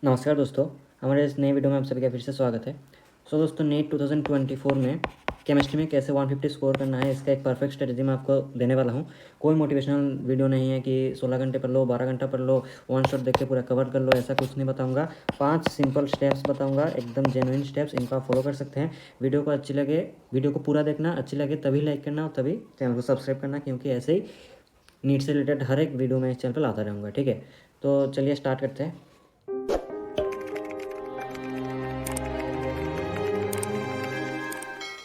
नमस्कार दोस्तों, हमारे इस नए वीडियो में आप सभी का फिर से स्वागत है। दोस्तों, नीट 2024 में केमिस्ट्री में कैसे 150 स्कोर करना है, इसका एक परफेक्ट स्ट्रेटजी मैं आपको देने वाला हूँ। कोई मोटिवेशनल वीडियो नहीं है कि 16 घंटे पढ़ लो, 12 घंटा पढ़ लो, वन शॉट देख के पूरा कवर कर लो, ऐसा कुछ नहीं बताऊँगा। 5 सिंपल स्टेप्स बताऊँगा, एकदम जेन्युइन स्टेप्स, इनको आप फॉलो कर सकते हैं। वीडियो को अच्छी लगे, वीडियो को पूरा देखना, अच्छी लगे तभी लाइक करना और तभी चैनल को सब्सक्राइब करना, क्योंकि ऐसे ही नीट से रिलेटेड हर एक वीडियो मैं इस चैनल पर लाता रहूँगा। ठीक है, तो चलिए स्टार्ट करते हैं।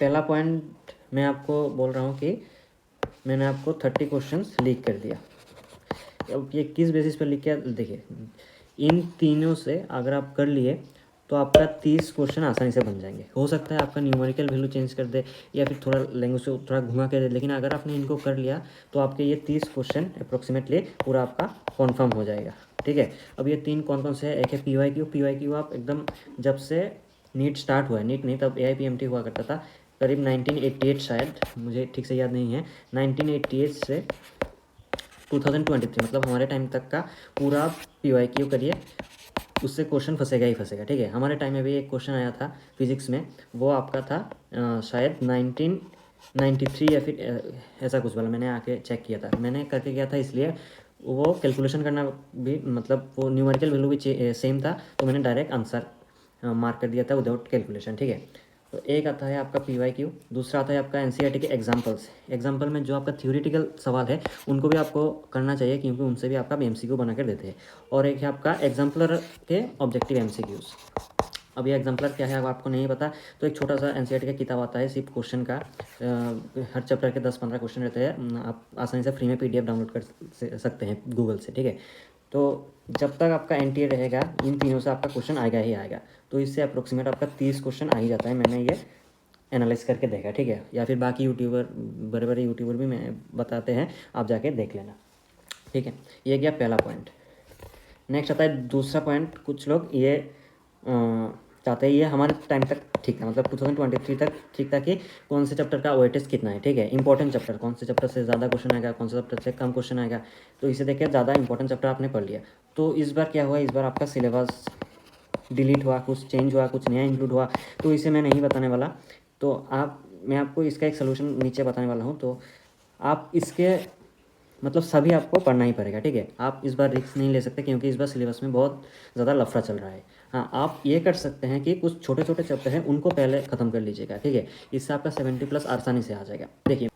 पहला पॉइंट मैं आपको बोल रहा हूँ कि मैंने आपको 30 क्वेश्चंस लीक कर दिया। अब ये किस बेसिस पर लीक किया, देखिए, इन तीनों से अगर आप कर लिए तो आपका 30 क्वेश्चन आसानी से बन जाएंगे। हो सकता है आपका न्यूमेरिकल वैल्यू चेंज कर दे या फिर थोड़ा लैंग्वेज को थोड़ा घुमा के दे, लेकिन अगर आपने इनको कर लिया तो आपके ये 30 क्वेश्चन अप्रोक्सीमेटली पूरा आपका कन्फर्म हो जाएगा। ठीक है, अब ये तीन कौन कौन से है? एक है पी वाई क्यू आप एकदम जब से नीट स्टार्ट हुआ है, नीट नहीं तब AIPMT हुआ करता था, करीब 1988 शायद, मुझे ठीक से याद नहीं है, 1988 से 2023 मतलब हमारे टाइम तक का पूरा PYQ करिए, उससे क्वेश्चन फंसेगा ही फंसेगा। ठीक है, हमारे टाइम में भी एक क्वेश्चन आया था फिजिक्स में, वो आपका था शायद 1993 या फिर ऐसा कुछ वाला, मैंने आके चेक किया था, मैंने करके गया था, इसलिए वो कैलकुलेशन करना भी, मतलब वो न्यूमेरिकल वैल्यू भी सेम था, तो मैंने डायरेक्ट आंसर मार्क कर दिया था विदाउट कैलकुलेशन। ठीक है, तो एक आता है आपका PYQ, दूसरा आता है आपका NCERT के एग्जाम्पल्स। एग्जाम्पल में जो आपका थ्योरेटिकल सवाल है उनको भी आपको करना चाहिए, क्योंकि उनसे भी आपका MCQ बना कर देते हैं। और एक है आपका एग्जाम्पलर के ऑब्जेक्टिव MCQs। अब ये एग्जाम्पलर क्या है, अब आपको नहीं पता तो एक छोटा सा NCERT का किताब आता है सिर्फ क्वेश्चन का, हर चैप्टर के 10-15 क्वेश्चन रहते हैं, आप आसानी से फ्री में PDF डाउनलोड कर सकते हैं गूगल से। ठीक है, तो जब तक आपका NTA रहेगा इन तीनों से आपका क्वेश्चन आएगा ही आएगा, तो इससे अप्रोक्सीमेट आपका 30 क्वेश्चन आ ही जाता है, मैंने ये एनालाइज करके देखा। ठीक है, या फिर बाकी यूट्यूबर, बड़े बड़े यूट्यूबर भी मैं बताते हैं, आप जाके देख लेना। ठीक है, ये गया पहला पॉइंट। नेक्स्ट आता है दूसरा पॉइंट। कुछ लोग ये चाहते हैं, ये हमारे टाइम तक ठीक था, मतलब 2023 तक ठीक था, कि कौन से चैप्टर का वेटेज कितना है। ठीक है, इंपॉर्टेंट चैप्टर, कौन से चैप्टर से ज़्यादा क्वेश्चन आएगा, कौन से चैप्टर से कम क्वेश्चन आएगा, तो इसे देख के ज़्यादा इंपॉर्टेंट चैप्टर आपने पढ़ लिया। तो इस बार क्या हुआ, इस बार आपका सिलेबस डिलीट हुआ, कुछ चेंज हुआ, कुछ नया इंक्लूड हुआ, तो इसे मैं नहीं बताने वाला। तो मैं आपको इसका एक सोल्यूशन नीचे बताने वाला हूँ, तो आप इसके मतलब सभी आपको पढ़ना ही पड़ेगा। ठीक है, आप इस बार रिस्क नहीं ले सकते, क्योंकि इस बार सिलेबस में बहुत ज़्यादा लफड़ा चल रहा है। हाँ, आप ये कर सकते हैं कि कुछ छोटे छोटे चैप्टर हैं उनको पहले ख़त्म कर लीजिएगा। ठीक है, इससे आपका 70+ आसानी से आ जाएगा। देखिए,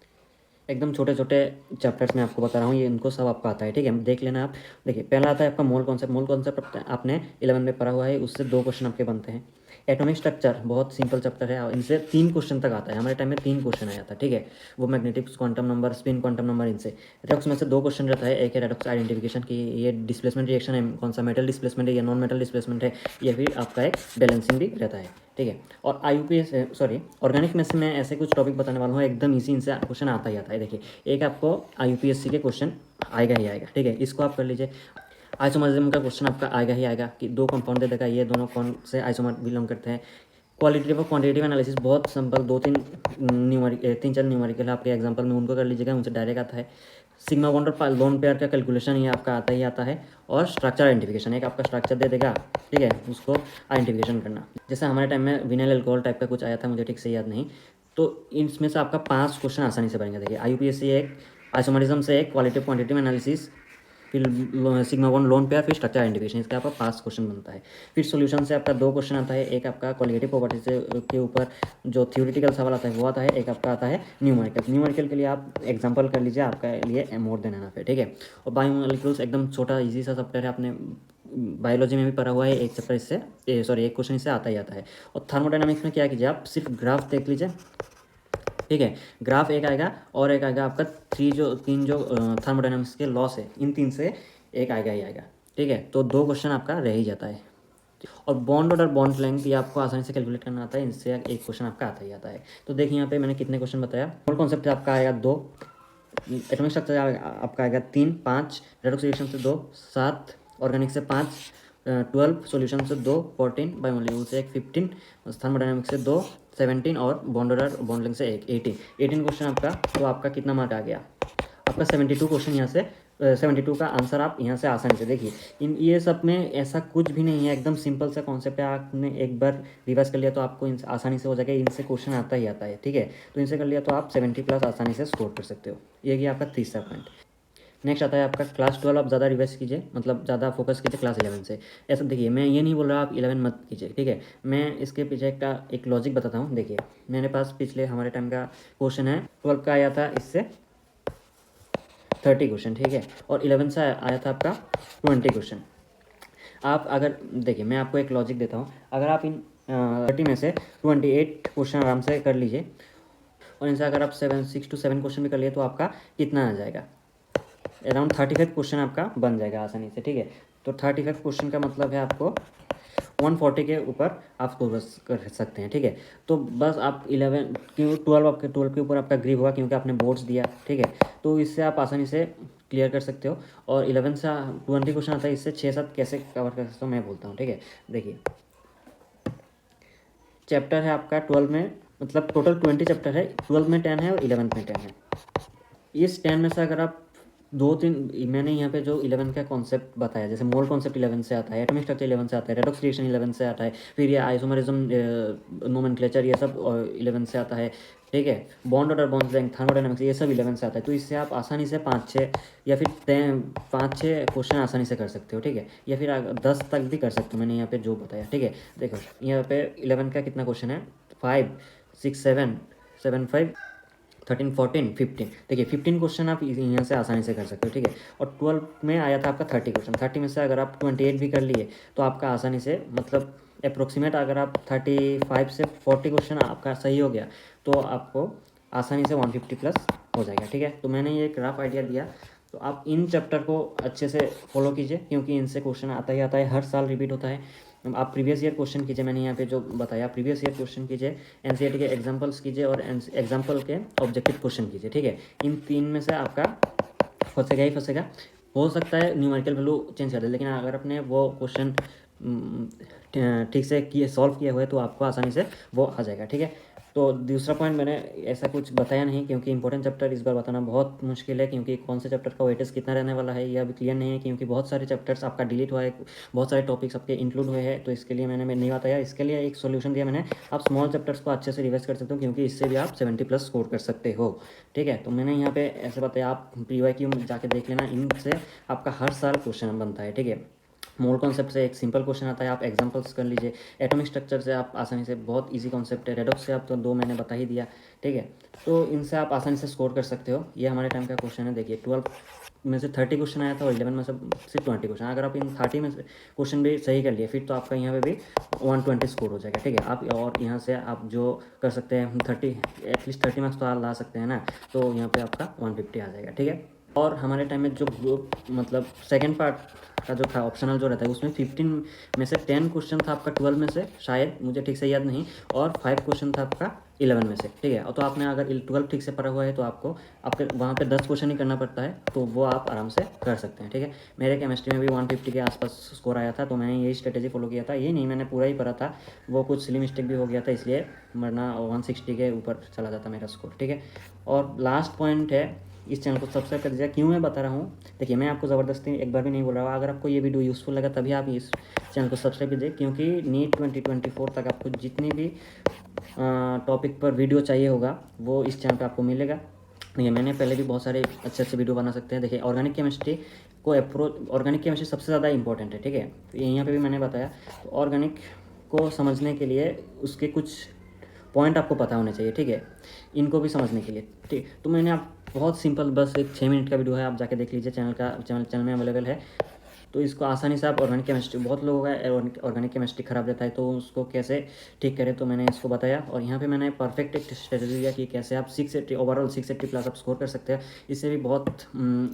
एकदम छोटे छोटे चैप्टर्स में आपको बता रहा हूँ, ये इनको सब आपको आता है। ठीक है, देख लेना आप। देखिए, पहला आता है आपका मोल कॉन्सेप्ट। मोल कॉन्सेप्ट आपने 11 में पढ़ा हुआ है, उससे 2 क्वेश्चन आपके बनते हैं। एटॉमिक स्ट्रक्चर बहुत सिंपल चैप्टर है, इनसे 3 क्वेश्चन तक आता है, हमारे टाइम में 3 क्वेश्चन आया था। ठीक है, वो magnetics quantum number, spin quantum number, इनसे। रेडॉक्स में से 2 क्वेश्चन रहता है, एक है रेडॉक्स आइडेंटिफिकेशन की, ये डिस्प्लेसमेंट रिएक्शन है, कौन सा मेटल डिस्प्लेसमेंट है या नॉन मेटल डिस्प्लेसमेंट है, या फिर आपका एक बैलेंसिंग भी रहता है। ठीक है, और ऑर्गेनिक में से मैं ऐसे कुछ टॉपिक बताने वाला हूँ, एकदम इसी इनसे क्वेश्चन आता ही आता है। देखिए, एक आपको IUPAC के क्वेश्चन आएगा ही आएगा। ठीक है, इसको आप कर लीजिए। आइसोमरिज्म का क्वेश्चन आपका आएगा ही आएगा, कि 2 कंपाउंड दे देगा, ये दोनों कौन से आइसोमर बिलोंग करते हैं। क्वालिटेटिव और क्वांटिटेटिव एनालिसिस बहुत सिंपल, 3-4 न्यूमेरिकल आपके एग्जांपल में, उनको कर लीजिएगा, उनसे डायरेक्ट आता है। सिग्मा बॉन्ड और लोन पेयर का कैलकुलेशन ये आपका आता ही आता है। और स्ट्रक्चर आइडेंटिफिकेशन, एक आपका स्ट्रक्चर दे देगा, ठीक है, उसको आइडेंटिफिकेशन करना। जैसे हमारे टाइम में विनाइल अल्कोहल टाइप का कुछ आया था, मुझे ठीक से याद नहीं, तो इसमें से आपका 5 क्वेश्चन आसानी से बनेंगे। देखिए, IUPAC एक, आइसोमरिज्म से एक, क्वालिटेटिव क्वांटिटेटिव एनालिसिस, फिर सिग्मा बॉन्ड लोन पेयर, फिर स्ट्रक्चर आइडेंटिफिकेशन, इसका आपका 5 क्वेश्चन बनता है। फिर सॉल्यूशन से आपका 2 क्वेश्चन आता है, एक आपका क्वालिटेटिव प्रॉपर्टी से के ऊपर जो थ्योरेटिकल सवाल आता है वो आता है, एक आपका आता है न्यूमेरिकल के लिए आप एग्जांपल कर लीजिए, आपका लिए मोर देन एनफ है। ठीक है, और बायोमोलिक्यूल्स एकदम छोटा इजी सा चैप्टर है, आपने बायोलॉजी में भी पढ़ा हुआ है, एक चैप्टर इससे एक क्वेश्चन इससे आता ही आता है। और थर्मोडायनामिक्स में क्या कीजिए, आप सिर्फ ग्राफ देख लीजिए। ठीक है, ग्राफ एक आएगा और एक आएगा आपका 3 जो थर्मोडायनामिक्स के लॉस है, इन 3 से एक आएगा ही आएगा। ठीक है, तो 2 क्वेश्चन आपका रह ही जाता है। और बॉन्ड और बॉन्ड लेंथ ये आपको आसानी से कैलकुलेट करना आता है, इनसे एक क्वेश्चन आपका आता ही आता है। तो देखिए, यहाँ पे मैंने कितने क्वेश्चन बताया। मोल कॉन्सेप्ट आपका आएगा 2, एटॉमिक स्ट्रक्चर आपका आएगा 3, 5, रेडॉक्स रिएक्शन से 2, 7, ऑर्गेनिक से 5, 12, सॉल्यूशन से 2, 14, बायोमोलिक्यूल से 1, 15, थर्मोडायनामिक्स से 2, 17, और बॉन्ड लेंथ से 1, 18 क्वेश्चन आपका। तो आपका कितना मार्क आ गया, आपका 72 क्वेश्चन यहाँ से 72 का आंसर आप यहाँ से आसानी से देखिए। इन ये सब में ऐसा कुछ भी नहीं है, एकदम सिंपल सा कॉन्सेप्ट है। आपने एक बार रिवाइज कर लिया तो आपको इनसे आसानी से हो जाएगा। इनसे क्वेश्चन आता ही आता है, ठीक है। तो इनसे कर लिया तो आप 70+ आसानी से स्कोर कर सकते हो। ये गया आपका तीसरा पॉइंट। नेक्स्ट आता है आपका क्लास 12 आप ज़्यादा रिवाइज कीजिए, मतलब ज़्यादा फोकस कीजिए क्लास 11 से। ऐसा देखिए, मैं ये नहीं बोल रहा आप 11 मत कीजिए, ठीक है। मैं इसके पीछे का एक लॉजिक बताता हूँ। देखिए, मेरे पास पिछले हमारे टाइम का क्वेश्चन है, 12 का आया था इससे 30 क्वेश्चन, ठीक है। और 11 से आया था आपका 20 क्वेश्चन। आप अगर देखिए, मैं आपको एक लॉजिक देता हूँ। अगर आप इन 30 में से 28 क्वेश्चन आराम से कर लीजिए, और इनसे अगर आप 6 to 7 क्वेश्चन भी कर लिए तो आपका कितना आ जाएगा, अराउंड 35 क्वेश्चन आपका बन जाएगा आसानी से, ठीक है। तो 35 क्वेश्चन का मतलब है आपको 140 के ऊपर आप स्कोर कर सकते हैं, ठीक है। तो बस आप 11 क्यों 12 आपके 12 के ऊपर आपका ग्रिप होगा क्योंकि आपने बोर्ड्स दिया, ठीक है। तो इससे आप आसानी से क्लियर कर सकते हो। और 11 से 20 क्वेश्चन आता है, इससे 6-7 कैसे कवर कर सकते हो मैं बोलता हूँ, ठीक है। देखिए, चैप्टर है आपका 12 में, मतलब टोटल 20 चैप्टर है, 12 में 10 है और 11 में 10 है। इस 10 में से अगर आप 2-3, मैंने यहाँ पे जो 11 का कॉन्सेप्ट बताया, जैसे मोल कॉन्सेप्ट 11 से आता है, एटॉमिक स्ट्रक्चर 11 से आता है, रेडॉक्स रिएक्शन 11 से आता है, फिर ये आइसोमरिज्म नोमेनक्लेचर ये सब 11 से आता है, ठीक है। Bond order, bond length, thermodynamics ये सब 11 से आता है। तो इससे आप आसानी से 5-6 या फिर 5-6 क्वेश्चन आसानी से कर सकते हो, ठीक है। या फिर 10 तक भी कर सकते हो, मैंने यहाँ पे जो बताया, ठीक है। देखो यहाँ पे 11 का कितना क्वेश्चन है, 5, 6, 7, 7, 5, 13, 14, 15। देखिए 15 क्वेश्चन आप यहाँ से आसानी से कर सकते हो, ठीक है। और 12 में आया था आपका 30 क्वेश्चन, 30 में से अगर आप 28 भी कर लिए तो आपका आसानी से, मतलब अप्रोक्सीमेट अगर आप 35 से 40 क्वेश्चन आपका सही हो गया तो आपको आसानी से 150+ हो जाएगा, ठीक है। तो मैंने ये एक रफ आइडिया दिया। तो आप इन चैप्टर को अच्छे से फॉलो कीजिए क्योंकि इनसे क्वेश्चन आता ही आता है, हर साल रिपीट होता है। आप प्रीवियस ईयर क्वेश्चन कीजिए, मैंने यहाँ पे जो बताया प्रीवियस ईयर क्वेश्चन कीजिए, एनसीईआरटी के एग्जांपल्स कीजिए और एग्जांपल के ऑब्जेक्टिव क्वेश्चन कीजिए, ठीक है। इन 3 में से आपका फंसेगा ही फंसेगा। हो सकता है न्यूमेरिकल वैल्यू चेंज कर दे, लेकिन अगर आपने वो क्वेश्चन ठीक से किए, सॉल्व किए हुए तो आपको आसानी से वो आ जाएगा, ठीक है। तो दूसरा पॉइंट मैंने ऐसा कुछ बताया नहीं क्योंकि इंपॉर्टेंट चैप्टर इस बार बताना बहुत मुश्किल है, क्योंकि कौन से चैप्टर का वेटेज कितना रहने वाला है ये अभी क्लियर नहीं है, क्योंकि बहुत सारे चैप्टर्स आपका डिलीट हुआ है, बहुत सारे टॉपिक्स आपके इंक्लूड हुए हैं। तो इसके लिए मैंने नहीं बताया, इसके लिए एक सोल्यूशन दिया मैंने, आप स्मॉल चैप्टर्स को अच्छे से रिवाइज कर सकते हो क्योंकि इससे भी आप 70+ स्कोर कर सकते हो, ठीक है। तो मैंने यहाँ पे ऐसे बताया, आप PYQ जाके देख लेना, इनसे आपका हर साल क्वेश्चन बनता है, ठीक है। मोल कॉन्सेप्ट से एक सिंपल क्वेश्चन आता है, आप एग्जांपल्स कर लीजिए। एटॉमिक स्ट्रक्चर से आप आसानी से, बहुत इजी कॉन्सेप्ट है। रेडॉक्स से आप तो 2 मैंने बता ही दिया, ठीक है। तो इनसे आप आसानी से स्कोर कर सकते हो। ये हमारे टाइम का क्वेश्चन है। देखिए 12 में से 30 क्वेश्चन आया था और 11 में से सिर्फ 20 क्वेश्चन। अगर आप इन 30 में से क्वेश्चन भी सही कर लिए फिर तो आपका यहाँ पे भी 120 स्कोर हो जाएगा, ठीक है। आप और यहाँ से आप जो कर सकते हैं 30, एटलीस्ट 30 मार्क्स तो आप ला सकते हैं ना, तो यहाँ पे आपका 150 आ जाएगा, ठीक है। और हमारे टाइम में जो ग्रुप, मतलब सेकेंड पार्ट का जो था ऑप्शनल जो रहता है, उसमें 15 में से 10 क्वेश्चन था आपका 12 में से, शायद मुझे ठीक से याद नहीं, और 5 क्वेश्चन था आपका 11 में से, ठीक है। और तो आपने अगर 12 ठीक से पढ़ा हुआ है तो आपको आपके वहाँ पे 10 क्वेश्चन ही करना पड़ता है, तो वो आप आराम से कर सकते हैं, ठीक है। मेरे केमिस्ट्री में भी 150 के आसपास स्कोर आया था, तो मैंने यही स्ट्रेटेजी फॉलो किया था। ये नहीं मैंने पूरा ही पढ़ा था, वो कुछ सिली मिस्टेक भी हो गया था, इसलिए वरना 160 के ऊपर चला जाता मेरा स्कोर, ठीक है। और लास्ट पॉइंट है, इस चैनल को सब्सक्राइब कर दीजिए। क्यों मैं बता रहा हूँ, देखिए मैं आपको ज़बरदस्ती एक बार भी नहीं बोल रहा हूँ। अगर आपको ये वीडियो यूज़फुल लगा तभी आप इस चैनल को सब्सक्राइब कीजिए, क्योंकि नीट 2024 तक आपको जितनी भी टॉपिक पर वीडियो चाहिए होगा वो इस चैनल पर आपको मिलेगा। देखिए मैंने पहले भी बहुत सारे अच्छे अच्छे वीडियो बना सकते हैं। देखिए ऑर्गेनिक केमिस्ट्री को अप्रोच, ऑर्गेनिक केमिस्ट्री सबसे ज़्यादा इंपॉर्टेंट है, ठीक है। तो यहाँ पे भी मैंने बताया, तो ऑर्गेनिक को समझने के लिए उसके कुछ पॉइंट आपको पता होने चाहिए, ठीक है, इनको भी समझने के लिए, ठीक। तो मैंने आप बहुत सिंपल, बस एक 6 मिनट का वीडियो है, आप जाके देख लीजिए, चैनल में अवेलेबल है। तो इसको आसानी से आप ऑर्गेनिक केमिस्ट्री, बहुत लोगों का ऑर्गेनिक केमिस्ट्री खराब रहता है तो उसको कैसे ठीक करें, तो मैंने इसको बताया। और यहाँ पे मैंने परफेक्ट एक स्ट्रेटजी दिया कि कैसे आप 680 ओवरऑल 680+ आप स्कोर कर सकते हैं। इससे भी बहुत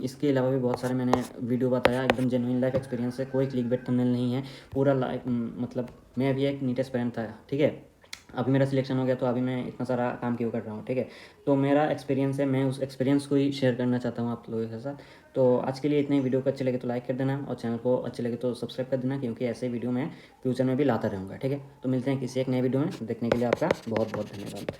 इसके अलावा भी बहुत सारे मैंने वीडियो बताया, एकदम जेन्युइन लाइफ एक्सपीरियंस है, कोई क्लिकबेट थंबनेल नहीं है, पूरा लाइफ, मतलब मैं भी एक नीट एस्पिरेंट था, ठीक है। अभी मेरा सिलेक्शन हो गया तो अभी मैं इतना सारा काम क्यों कर रहा हूँ, ठीक है। तो मेरा एक्सपीरियंस है, मैं उस एक्सपीरियंस को ही शेयर करना चाहता हूँ आप लोगों के साथ। तो आज के लिए इतने, वीडियो को अच्छे लगे तो लाइक कर देना और चैनल को अच्छे लगे तो सब्सक्राइब कर देना, क्योंकि ऐसे वीडियो मैं फ्यूचर में भी लाता रहूँगा, ठीक है। तो मिलते हैं किसी एक नए वीडियो में, देखने के लिए आपका बहुत बहुत धन्यवाद।